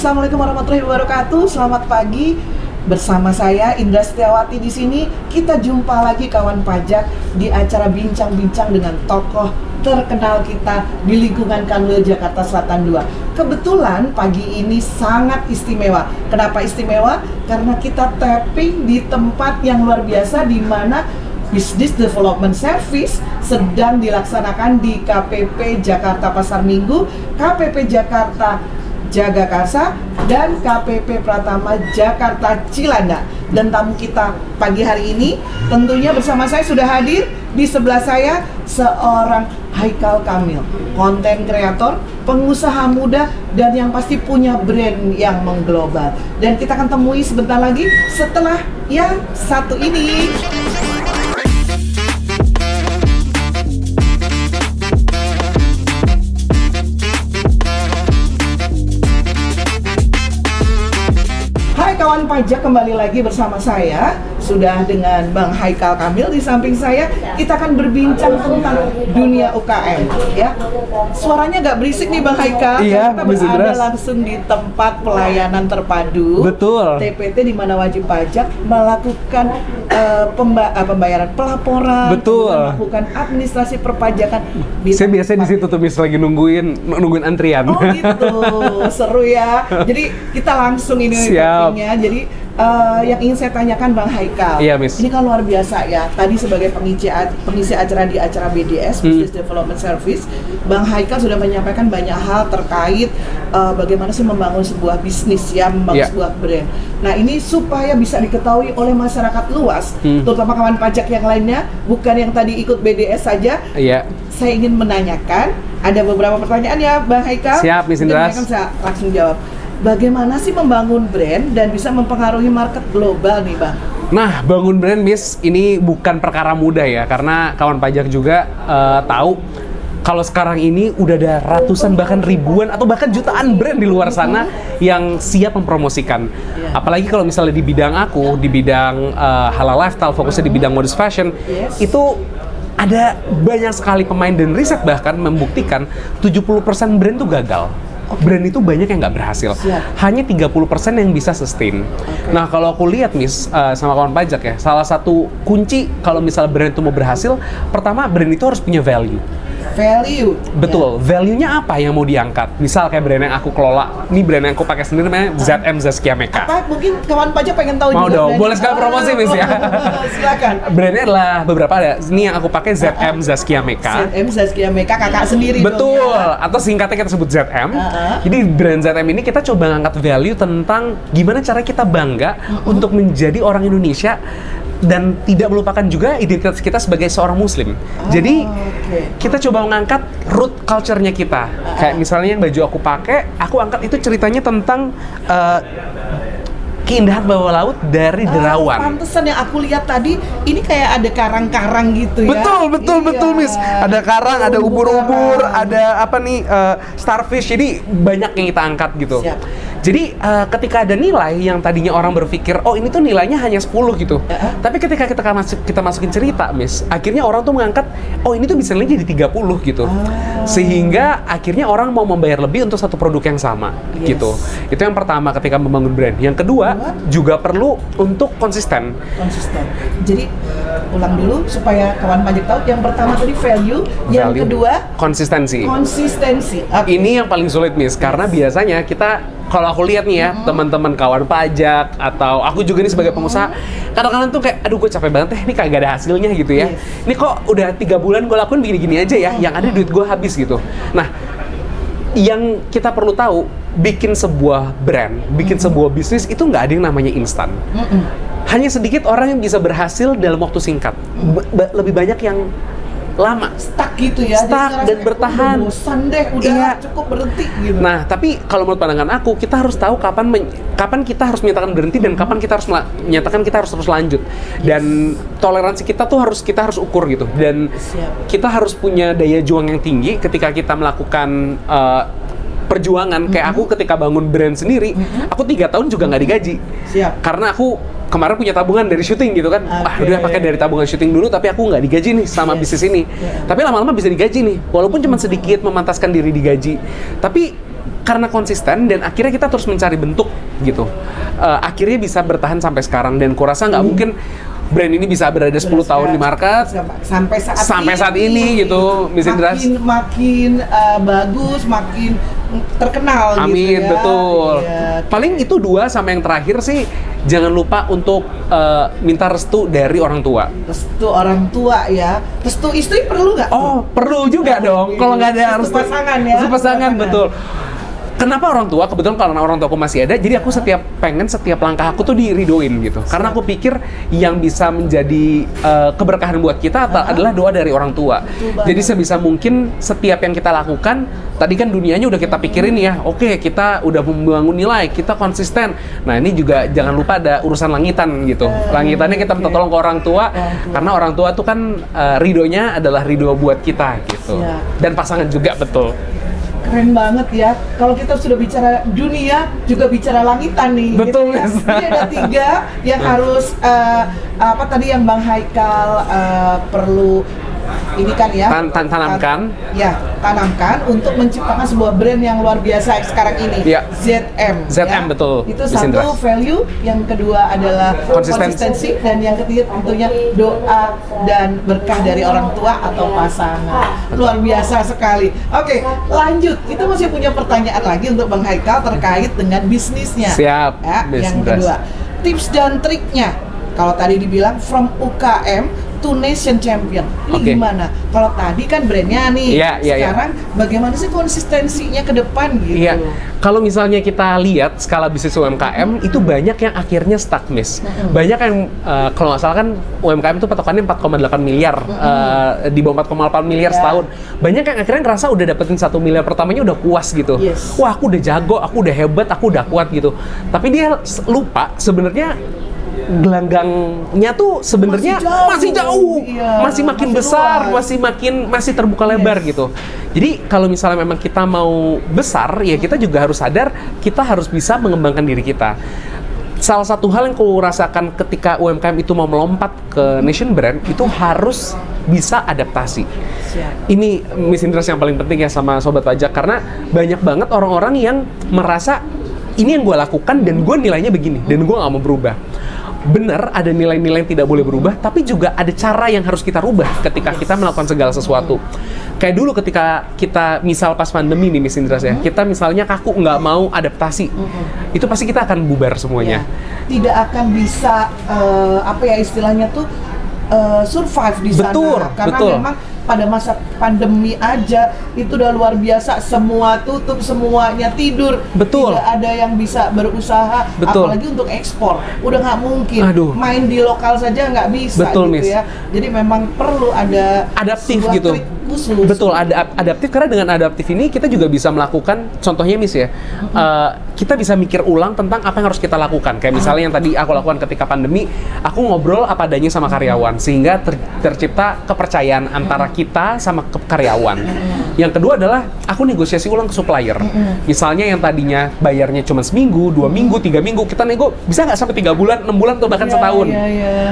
Assalamualaikum warahmatullahi wabarakatuh. Selamat pagi. Bersama saya Indra Setiawati di sini. Kita jumpa lagi kawan pajak di acara bincang-bincang dengan tokoh terkenal kita di lingkungan Kanwil Jakarta Selatan 2. Kebetulan pagi ini sangat istimewa. Kenapa istimewa? Karena kita tapping di tempat yang luar biasa, di mana Business Development Service sedang dilaksanakan di KPP Jakarta Pasar Minggu, KPP Jakarta Jagakarsa, dan KPP Pratama Jakarta Cilandak. Dan tamu kita pagi hari ini tentunya bersama saya sudah hadir. Di sebelah saya seorang Haikal Kamil, konten kreator, pengusaha muda, dan yang pasti punya brand yang mengglobal. Dan kita akan temui sebentar lagi setelah yang satu ini. Kawan pajak, kembali lagi bersama saya. Sudah dengan Bang Haikal Kamil di samping saya. Kita akan berbincang tentang dunia UKM, ya. Suaranya agak berisik nih Bang Haikal. Iya, kita berada langsung di tempat pelayanan terpadu. Betul. TPT, di mana wajib pajak melakukan pembayaran pelaporan. Betul. Melakukan administrasi perpajakan. Saya biasanya di situ tuh lagi nungguin antrian. Oh gitu, seru ya. Jadi kita langsung ini tappingnya. Jadi yang ingin saya tanyakan Bang Haikal, iya, Miss. Ini kan luar biasa ya. Tadi sebagai pengisi acara di acara BDS, Business Development Service, Bang Haikal sudah menyampaikan banyak hal terkait bagaimana sih membangun sebuah bisnis ya, membangun sebuah brand. Nah ini supaya bisa diketahui oleh masyarakat luas, terutama kawan pajak yang lainnya, bukan yang tadi ikut BDS saja. Iya. Saya ingin menanyakan, ada beberapa pertanyaan ya Bang Haikal. Siap, Miss Indra. Saya langsung jawab. Bagaimana sih membangun brand dan bisa mempengaruhi market global nih Bang? Nah, bangun brand, Miss, ini bukan perkara mudah ya, karena kawan pajak juga tahu kalau sekarang ini udah ada ratusan bahkan ribuan atau bahkan jutaan brand di luar sana yang siap mempromosikan. Apalagi kalau misalnya di bidang aku, di bidang halal lifestyle, fokusnya di bidang modest fashion, itu ada banyak sekali pemain dan riset bahkan membuktikan 70% brand tuh gagal. Brand itu banyak yang nggak berhasil. Hanya 30% yang bisa sustain. Nah, kalau aku lihat, Miss, sama kawan pajak ya, salah satu kunci kalau misalnya brand itu mau berhasil, pertama brand itu harus punya value. Value? Betul. Value-nya apa yang mau diangkat? Misal kayak brand yang aku kelola, ini brand yang aku pakai sendiri namanya ZM Zaskia Meka. Apa? Mungkin kawan pajak pengen tahu mau juga. Mau dong, boleh sekali promosi, Miss ya. Silakan. Brandnya adalah beberapa ada. Ini yang aku pakai ZM Zaskia Meka. ZM Zaskia Meka, kakak sendiri. Betul. Dong, ya? Atau singkatnya kita sebut ZM. Jadi brand ZM ini kita coba ngangkat value tentang gimana cara kita bangga untuk menjadi orang Indonesia dan tidak melupakan juga identitas kita sebagai seorang Muslim. Jadi kita coba mengangkat root culture-nya kita. Kayak misalnya yang baju aku pakai, aku angkat itu ceritanya tentang keindahan bawah laut dari Derawan. Pantesan yang aku lihat tadi, ini kayak ada karang-karang gitu ya. Betul, Miss. Ada karang, ada ubur-ubur, ada apa nih, starfish. Jadi banyak yang kita angkat gitu. Jadi ketika ada nilai yang tadinya orang berpikir, oh ini tuh nilainya hanya 10 gitu. Tapi ketika kita masukin cerita, Miss, akhirnya orang tuh mengangkat, oh ini tuh bisa nilainya jadi 30 gitu. Sehingga akhirnya orang mau membayar lebih untuk satu produk yang sama gitu. Itu yang pertama ketika membangun brand. Yang kedua, juga perlu untuk konsisten. Jadi ulang dulu supaya kawan pajak tahu. Yang pertama tadi value, yang kedua konsistensi. Ini yang paling sulit, Miss, karena biasanya kita, kalau aku lihat nih ya, teman-teman kawan pajak atau aku juga nih sebagai pengusaha, kadang-kadang tuh kayak, aduh gue capek banget nih kagak ada hasilnya gitu ya. Ini kok udah 3 bulan gue lakuin begini-gini aja ya, yang ada duit gue habis gitu. Nah, yang kita perlu tahu, bikin sebuah brand, bikin sebuah bisnis itu nggak ada yang namanya instan. Hanya sedikit orang yang bisa berhasil dalam waktu singkat. Lebih banyak yang lama, stuck gitu ya, stuck dan bertahan. Udah bosan deh, udah cukup berhenti gitu. Nah, tapi kalau menurut pandangan aku, kita harus tahu kapan kita harus menyatakan berhenti dan kapan kita harus menyatakan kita harus terus lanjut. Dan toleransi kita tuh kita harus ukur gitu. Dan kita harus punya daya juang yang tinggi ketika kita melakukan perjuangan. Kayak aku ketika bangun brand sendiri, aku 3 tahun juga nggak digaji. Karena aku kemarin punya tabungan dari syuting gitu kan. Udah pakai dari tabungan syuting dulu, tapi aku nggak digaji nih sama bisnis ini. Tapi lama-lama bisa digaji nih, walaupun cuma sedikit memantaskan diri digaji. Tapi karena konsisten dan akhirnya kita terus mencari bentuk gitu. Akhirnya bisa bertahan sampai sekarang dan kurasa nggak mungkin brand ini bisa berada 10 tahun di market sampai saat ini gitu. Miss Indras makin bagus, makin terkenal. Amin, gitu ya. betul. Iya. Paling itu 2 sama yang terakhir sih, jangan lupa untuk minta restu dari orang tua. Restu orang tua ya. Restu istri perlu nggak? Oh, perlu juga dong. Kalau nggak ada restu pasangan ya. Restu pasangan, betul. Kenapa orang tua? Kebetulan karena orang tua aku masih ada, jadi aku setiap langkah aku tuh diridoin gitu. Karena aku pikir yang bisa menjadi keberkahan buat kita adalah doa dari orang tua. Jadi sebisa mungkin setiap yang kita lakukan, tadi kan dunianya udah kita pikirin ya, oke, kita udah membangun nilai, kita konsisten. Nah ini juga jangan lupa ada urusan langitan gitu. Langitannya kita minta tolong ke orang tua, karena orang tua tuh kan ridhonya adalah ridho buat kita gitu. Dan pasangan juga, betul. Keren banget ya. Kalau kita sudah bicara dunia, juga bicara langitan nih. Betul. Gitu ya. Jadi ada 3 yang harus apa tadi yang Bang Haikal perlu ini kan ya. Tanamkan. Ya, tanamkan untuk menciptakan sebuah brand yang luar biasa sekarang ini. Ya. ZM. ZM, ya. betul. Itu satu value, yang kedua adalah konsistensi, dan yang ketiga tentunya doa dan berkah dari orang tua atau pasangan. Luar biasa sekali. Oke, lanjut. Kita masih punya pertanyaan lagi untuk Bang Haikal terkait dengan bisnisnya. Siap. Ya, yang kedua, tips dan triknya. Kalau tadi dibilang from UKM to Nation Champion, ini gimana? Kalau tadi kan brandnya nih, sekarang bagaimana sih konsistensinya ke depan gitu? Iya, kalau misalnya kita lihat skala bisnis UMKM itu banyak yang akhirnya stuck, Miss. Banyak yang kalau nggak salah kan UMKM itu patokannya 4,8 miliar, di bawah 4,8 miliar setahun. Banyak yang akhirnya ngerasa udah dapetin 1 miliar pertamanya udah puas gitu. Wah, aku udah jago, aku udah hebat, aku udah kuat gitu. Tapi dia lupa sebenarnya gelanggangnya tuh sebenarnya masih jauh, masih makin besar, masih terbuka lebar gitu. Jadi kalau misalnya memang kita mau besar, ya kita juga harus sadar kita harus bisa mengembangkan diri kita. Salah satu hal yang aku rasakan ketika UMKM itu mau melompat ke nation brand itu harus bisa adaptasi. Ini Miss Indras yang paling penting ya sama Sobat Pajak, karena banyak banget orang-orang yang merasa ini yang gue lakukan dan gue nilainya begini dan gue nggak mau berubah. Benar, ada nilai-nilai yang tidak boleh berubah, tapi juga ada cara yang harus kita rubah ketika kita melakukan segala sesuatu. Kayak dulu ketika kita, misal pas pandemi nih Miss Indras ya, kita misalnya kaku nggak mau adaptasi, itu pasti kita akan bubar semuanya. Tidak akan bisa, apa ya istilahnya tuh, survive di sana. Karena memang pada masa pandemi aja itu udah luar biasa, semua tutup, semuanya tidur. Tidak ada yang bisa berusaha, apalagi untuk ekspor. Udah nggak mungkin. Main di lokal saja nggak bisa gitu ya. Jadi memang perlu ada adaptif gitu. Betul, ada adaptif, karena dengan adaptif ini kita juga bisa melakukan, contohnya Miss ya, kita bisa mikir ulang tentang apa yang harus kita lakukan. Kayak misalnya yang tadi aku lakukan ketika pandemi, aku ngobrol apa adanya sama karyawan, sehingga tercipta kepercayaan antara kita sama karyawan. Yang kedua adalah aku negosiasi ulang ke supplier. Misalnya yang tadinya bayarnya cuma seminggu, 2 minggu, 3 minggu, kita nego bisa nggak sampai 3 bulan, 6 bulan, atau bahkan setahun.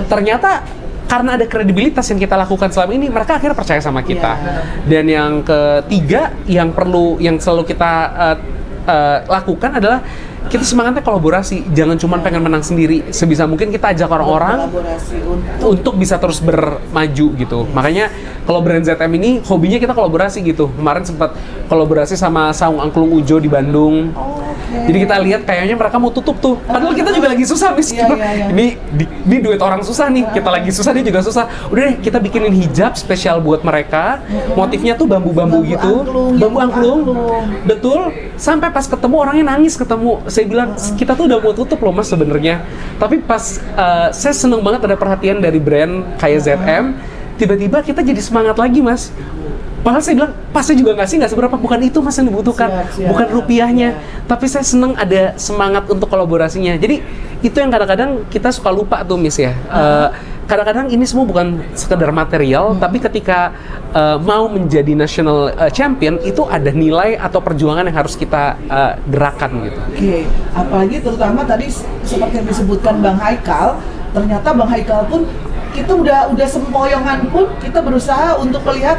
Ternyata karena ada kredibilitas yang kita lakukan selama ini, mereka akhirnya percaya sama kita. Dan yang ketiga yang selalu kita lakukan adalah kita semangatnya kolaborasi, jangan cuma pengen menang sendiri. Sebisa mungkin kita ajak orang-orang untuk bisa terus bermaju gitu. Makanya kalau brand ZM ini hobinya kita kolaborasi gitu. Kemarin sempat kolaborasi sama Saung Angklung Ujo di Bandung. Jadi kita lihat kayaknya mereka mau tutup tuh. Padahal kita juga lagi susah, Miss. Ini duit orang susah nih. Kita lagi susah, dia juga susah. Udah deh, kita bikinin hijab spesial buat mereka. Motifnya tuh bambu-bambu gitu. Bambu angklung. Betul. Sampai pas ketemu orangnya nangis ketemu. Saya bilang, kita tuh udah mau tutup loh Mas sebenarnya. Tapi pas saya seneng banget ada perhatian dari brand kayak ZM. Tiba-tiba kita jadi semangat lagi Mas. Padahal saya bilang, pasti juga nggak seberapa, bukan itu Mas yang dibutuhkan, bukan rupiahnya, tapi saya seneng ada semangat untuk kolaborasinya. Jadi itu yang kadang-kadang kita suka lupa tuh Miss ya. Kadang-kadang ini semua bukan sekedar material, tapi ketika mau menjadi national champion itu ada nilai atau perjuangan yang harus kita gerakan gitu. Apalagi terutama tadi seperti yang disebutkan Bang Haikal, ternyata Bang Haikal pun kita udah sempoyongan pun kita berusaha untuk melihat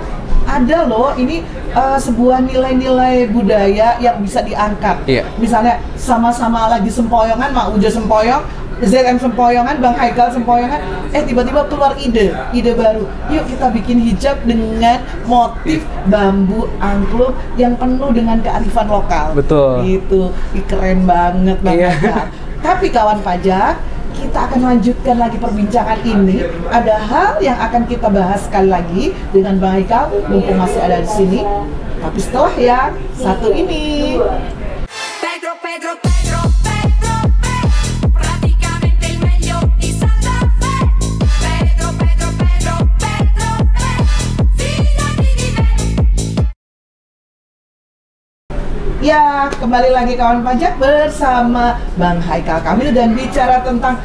ada loh ini sebuah nilai-nilai budaya yang bisa diangkat. Iya. Misalnya sama-sama lagi sempoyongan, Mak Ujo sempoyong, ZM sempoyongan, Bang Haikal sempoyongan, tiba-tiba keluar ide baru. Yuk kita bikin hijab dengan motif bambu angklung yang penuh dengan kearifan lokal. Betul. Gitu, keren banget Bang Iya. Haikal. Tapi kawan pajak, kita akan lanjutkan lagi perbincangan ini. Ada hal yang akan kita bahas sekali lagi dengan Bang Haikal, mumpung masih ada di sini. Tapi setelah yang satu ini. Pedro, Pedro, Pedro, Pedro, Pedro, praticamente il meglio di Santa Fe. Pedro, Pedro, Pedro, Pedro, fidati di me. Ya, kembali lagi kawan pajak bersama Bang Haikal Kamil dan bicara tentang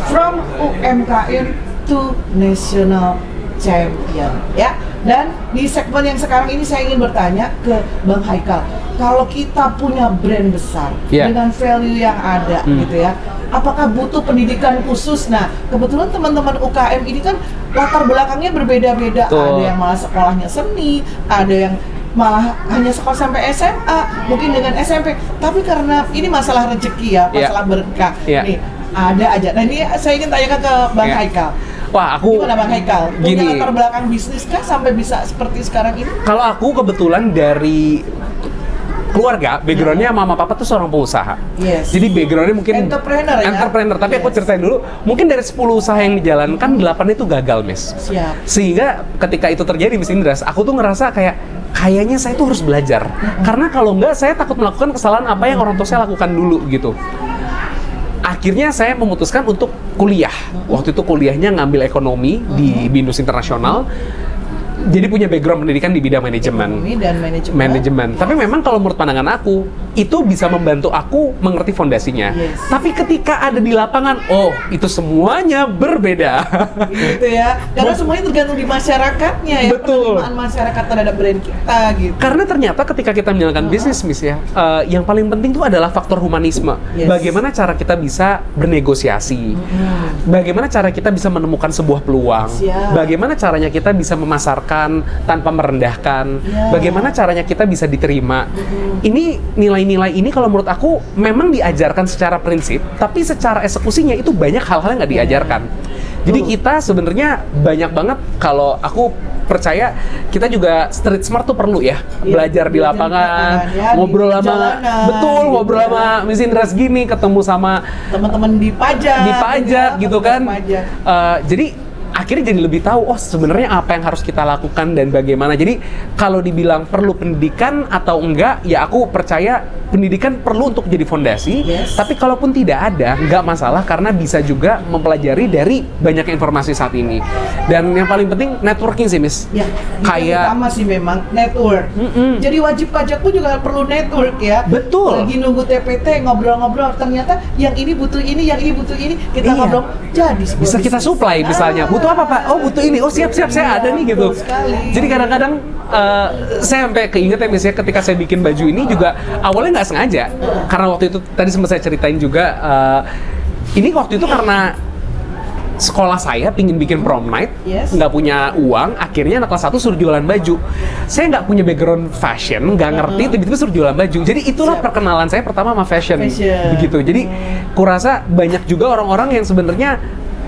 from UMKM to National Champion, ya. Dan di segmen yang sekarang ini saya ingin bertanya ke Bang Haikal, kalau kita punya brand besar dengan value yang ada, gitu ya, apakah butuh pendidikan khusus? Nah, kebetulan teman-teman UKM ini kan latar belakangnya berbeda-beda. Ada yang malah sekolahnya seni, ada yang malah hanya sekolah sampai SMA, mungkin dengan SMP. Tapi karena ini masalah rezeki ya, masalah berkah. Nih, ada aja. Nah, ini saya ingin tanyakan ke Bang Haikal. Wah, aku gimana Bang Haikal? Punya latar belakang bisnis kah sampai bisa seperti sekarang ini? Kalau aku kebetulan dari keluarga, backgroundnya mama papa tuh seorang pengusaha. Yes. Jadi backgroundnya mungkin entrepreneur ya? Entrepreneur, tapi aku ceritain dulu, mungkin dari 10 usaha yang dijalankan, 8 itu gagal, Miss. Siap. Sehingga ketika itu terjadi, Miss Indras, aku tuh ngerasa kayaknya saya tuh harus belajar. Karena kalau enggak, saya takut melakukan kesalahan apa yang orang tua saya lakukan dulu, gitu. Akhirnya saya memutuskan untuk kuliah. Waktu itu kuliahnya ngambil ekonomi di BINUS Internasional. Jadi punya background pendidikan di bidang manajemen. Ekonomi dan manajemen. Tapi memang kalau menurut pandangan aku, itu bisa membantu aku mengerti fondasinya. Yes. Tapi ketika ada di lapangan, oh, itu semuanya berbeda. Gitu ya. Karena semuanya tergantung di masyarakatnya ya. Betul. Penerimaan masyarakat terhadap brand kita gitu. Karena ternyata ketika kita menjalankan bisnis, Miss ya, yang paling penting itu adalah faktor humanisme. Yes. Bagaimana cara kita bisa bernegosiasi? Bagaimana cara kita bisa menemukan sebuah peluang? Siap. Bagaimana caranya kita bisa memasarkan tanpa merendahkan? Bagaimana caranya kita bisa diterima? Ini nilai-nilai ini kalau menurut aku memang diajarkan secara prinsip, tapi secara eksekusinya itu banyak hal-hal yang nggak diajarkan. Jadi kita sebenarnya banyak banget, kalau aku percaya kita juga street smart tuh perlu ya, belajar di lapangan, ngobrol sama ngobrol sama Miss Indras gini, ketemu sama teman-teman di pajak gitu kan. Jadi akhirnya jadi lebih tahu, oh sebenarnya apa yang harus kita lakukan dan bagaimana. Jadi kalau dibilang perlu pendidikan atau enggak, ya aku percaya pendidikan perlu untuk jadi fondasi. Tapi kalaupun tidak ada, enggak masalah, karena bisa juga mempelajari dari banyak informasi saat ini. Dan yang paling penting networking sih, Miss. Ya, kayak pertama sih memang network. Jadi wajib pajak pun juga perlu network ya. Betul. Lagi nunggu TPT ngobrol-ngobrol, ternyata yang ini butuh ini, yang ini butuh ini, kita ngobrol jadi bisa kita supply misalnya. Butuh apa Pak? Oh butuh ini. Oh siap saya ada nih gitu. Jadi kadang-kadang saya sampai keinget ya, misalnya ketika saya bikin baju ini juga awalnya nggak sengaja, karena waktu itu tadi sempat saya ceritain juga, ini waktu itu karena sekolah saya pingin bikin prom night, nggak punya uang, akhirnya anak kelas 1 suruh jualan baju. Saya nggak punya background fashion, nggak ngerti, tiba-tiba suruh jualan baju. Jadi itulah perkenalan saya pertama sama fashion. Begitu. Jadi kurasa banyak juga orang-orang yang sebenarnya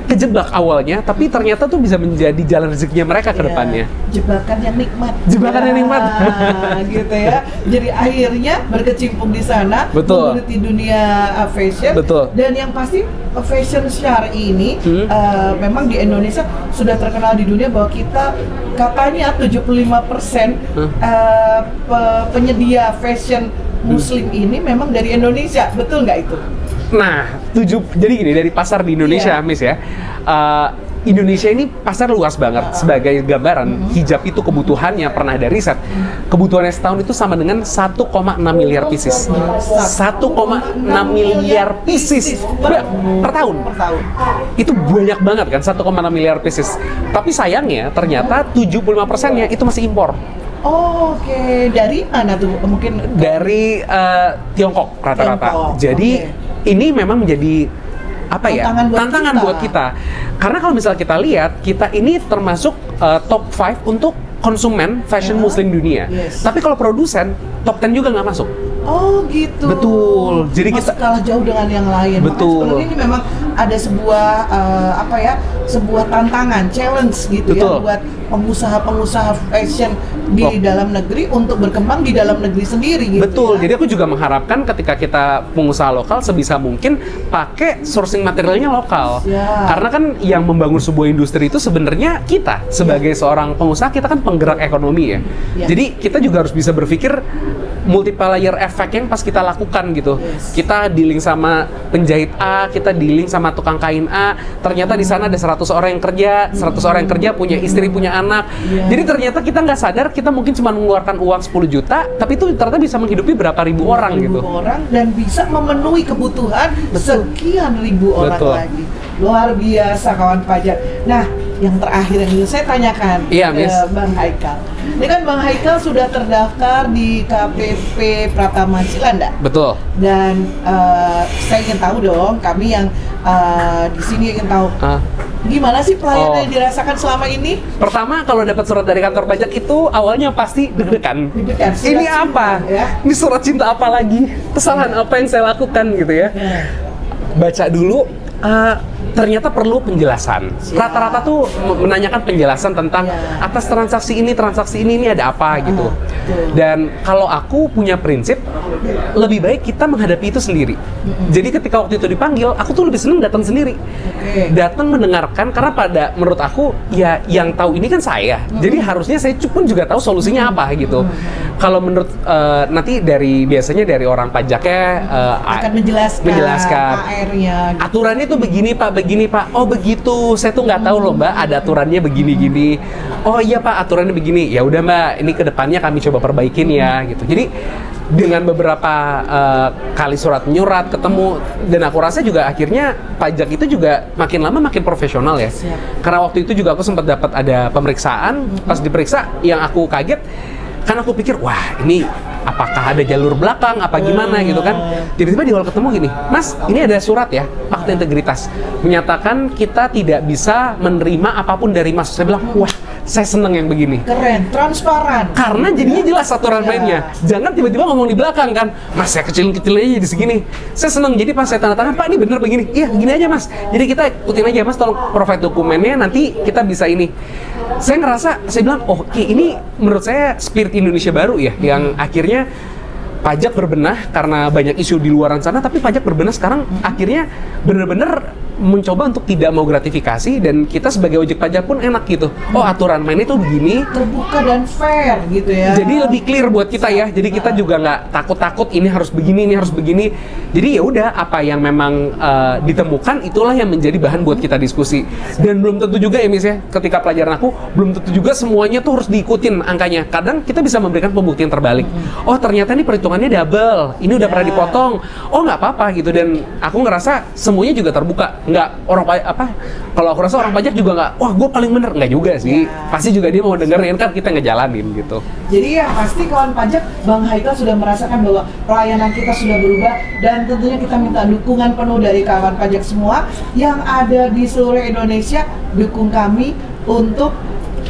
kejebak awalnya, tapi ternyata tuh bisa menjadi jalan rezekinya mereka ke depannya. Jebakan yang nikmat. Jebakan yang nikmat. Gitu ya. Jadi akhirnya berkecimpung di sana, menggeluti dunia fashion. Dan yang pasti fashion syar'i ini memang di Indonesia sudah terkenal di dunia bahwa kita katanya 75% penyedia fashion Muslim ini memang dari Indonesia. Betul nggak itu? Nah, jadi gini, dari pasar di Indonesia, Miss ya, Indonesia ini pasar luas banget. Sebagai gambaran, hijab itu kebutuhannya, pernah ada riset, kebutuhannya setahun itu sama dengan 1,6 miliar pieces. 1,6 miliar pieces per tahun. Itu banyak banget kan, 1,6 miliar pieces. Tapi sayangnya, ternyata 75%-nya itu masih impor. Oke, dari mana tuh? Mungkin dari Tiongkok rata-rata. Jadi ini memang menjadi tantangan buat kita. Karena kalau misalnya kita lihat, kita ini termasuk top 5 untuk konsumen fashion Ya. muslim dunia. Yes. Tapi kalau produsen, top 10 juga nggak masuk. Oh gitu. Betul. Jadi Masih kita- kalah jauh dengan yang lain. Makanya Betul. sebenarnya ini memang ada sebuah sebuah tantangan, challenge gitu Betul. ya buat pengusaha-pengusaha fashion di Oh. dalam negeri untuk berkembang di dalam negeri sendiri gitu. Betul, ya. jadi aku juga mengharapkan ketika kita pengusaha lokal sebisa mungkin pakai sourcing materialnya lokal. Ya. Karena kan yang membangun sebuah industri itu sebenarnya kita sebagai seorang pengusaha, kita kan penggerak ekonomi ya. Ya. Jadi kita juga harus bisa berpikir multiplier effect yang pas kita lakukan gitu. Yes. Kita dealing sama penjahit A, kita dealing sama tukang kain A, ternyata di sana ada 100 orang yang kerja, 100 orang yang kerja punya istri, punya anak. Iya. Jadi ternyata kita nggak sadar kita mungkin cuma mengeluarkan uang 10 juta, tapi itu ternyata bisa menghidupi berapa ribu orang Ribu gitu. orang dan bisa memenuhi kebutuhan sekian ribu orang Betul. lagi. Luar biasa kawan pajak. Nah, yang terakhir yang ingin saya tanyakan Iya, ke Miss. Bang Haikal. Ini kan Bang Haikal sudah terdaftar di KPP Pratama Cilanda. Betul. Dan saya ingin tahu dong, kami yang di sini ingin tahu Ah. gimana sih pelayanan Oh. yang dirasakan selama ini? Pertama, kalau dapat surat dari kantor pajak itu awalnya pasti deg-degan. Deg-degan, surat Ini cinta, apa? ya. Ini surat cinta apa lagi? Kesalahan apa yang saya lakukan gitu ya? Nah, Baca dulu. Ternyata perlu penjelasan. Siap. Rata-rata tuh menanyakan penjelasan tentang Ya. atas transaksi ini ada apa gitu. betul. Dan kalau aku punya prinsip, lebih baik kita menghadapi itu sendiri. Jadi ketika waktu itu dipanggil, aku tuh lebih seneng datang sendiri. Oke. Datang mendengarkan, karena menurut aku ya yang tahu ini kan saya. Jadi harusnya saya pun juga tahu solusinya apa gitu. Kalau menurut nanti biasanya dari orang pajaknya akan menjelaskan AR-nya. aturannya tuh begini Pak. Oh begitu, saya tuh nggak tahu loh Mbak, ada aturannya begini-gini. Oh iya Pak, aturannya begini. Ya udah Mbak, ini kedepannya kami coba perbaikin ya gitu. Jadi dengan beberapa kali surat menyurat ketemu, dan aku rasa juga akhirnya pajak itu juga makin lama makin profesional ya. Siap. Karena waktu itu juga aku sempat dapat ada pemeriksaan, pas diperiksa yang aku kaget, kan aku pikir wah ini apakah ada jalur belakang apa gimana gitu kan. Tiba-tiba di awal ketemu gini, Mas ini ada surat ya, fakta integritas menyatakan kita tidak bisa menerima apapun dari Mas. Saya bilang wah saya seneng yang begini, Keren, transparan. karena jadinya jelas aturan Ya. mainnya. Jangan tiba-tiba ngomong di belakang kan, Mas saya kecil-kecil aja jadi segini. Saya seneng, jadi pas saya tanda tangan, Pak ini bener begini. Iya gini aja Mas, jadi kita ikutin aja Mas, tolong provide dokumennya, nanti kita bisa ini. Saya ngerasa, saya bilang, oh oke, ini menurut saya spirit Indonesia baru ya, yang akhirnya pajak berbenah karena banyak isu di luaran sana, tapi pajak berbenah sekarang akhirnya bener-bener mencoba untuk tidak mau gratifikasi, dan kita sebagai wajib pajak pun enak gitu. Oh aturan mainnya tuh begini, Terbuka dan fair gitu ya. jadi lebih clear buat kita ya. Jadi kita juga nggak takut-takut ini harus begini, ini harus begini. Jadi ya udah, apa yang memang ditemukan itulah yang menjadi bahan buat kita diskusi. Dan belum tentu juga ya Miss ya, ketika pelajaran aku belum tentu juga semuanya tuh harus diikutin angkanya. Kadang kita bisa memberikan pembuktian terbalik. Oh ternyata ini perhitungannya double, ini udah pernah dipotong. Oh nggak apa-apa gitu. Dan aku ngerasa semuanya juga terbuka. Nggak orang kalau aku rasa orang pajak juga nggak, wah gue paling bener, nggak juga sih. Pasti juga dia mau dengerin kan kita ngejalanin gitu. Jadi ya pasti kawan pajak, Bang Haikal sudah merasakan bahwa pelayanan kita sudah berubah, dan tentunya kita minta dukungan penuh dari kawan pajak semua yang ada di seluruh Indonesia. Dukung kami untuk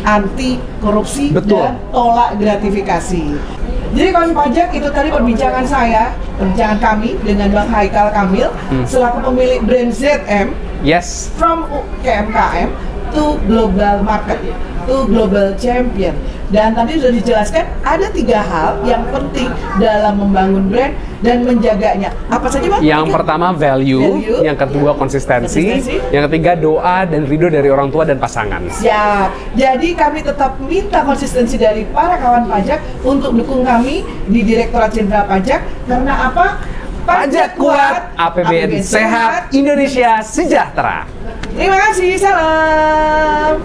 anti korupsi Betul. dan tolak gratifikasi. Jadi kawan pajak, itu tadi perbincangan kami dengan Bang Haikal Kamil selaku pemilik brand ZM, Yes. from UMKM to global market, to global champion. Dan tadi sudah dijelaskan ada 3 hal yang penting dalam membangun brand dan menjaganya. Apa saja Bang? Yang pertama value, yang kedua konsistensi, yang ketiga doa dan ridho dari orang tua dan pasangan. Siap. Jadi kami tetap minta konsistensi dari para kawan pajak untuk dukung kami di Direktorat Jenderal Pajak. Karena apa? Pajak kuat, APBN sehat, Indonesia sejahtera. Terima kasih, salam.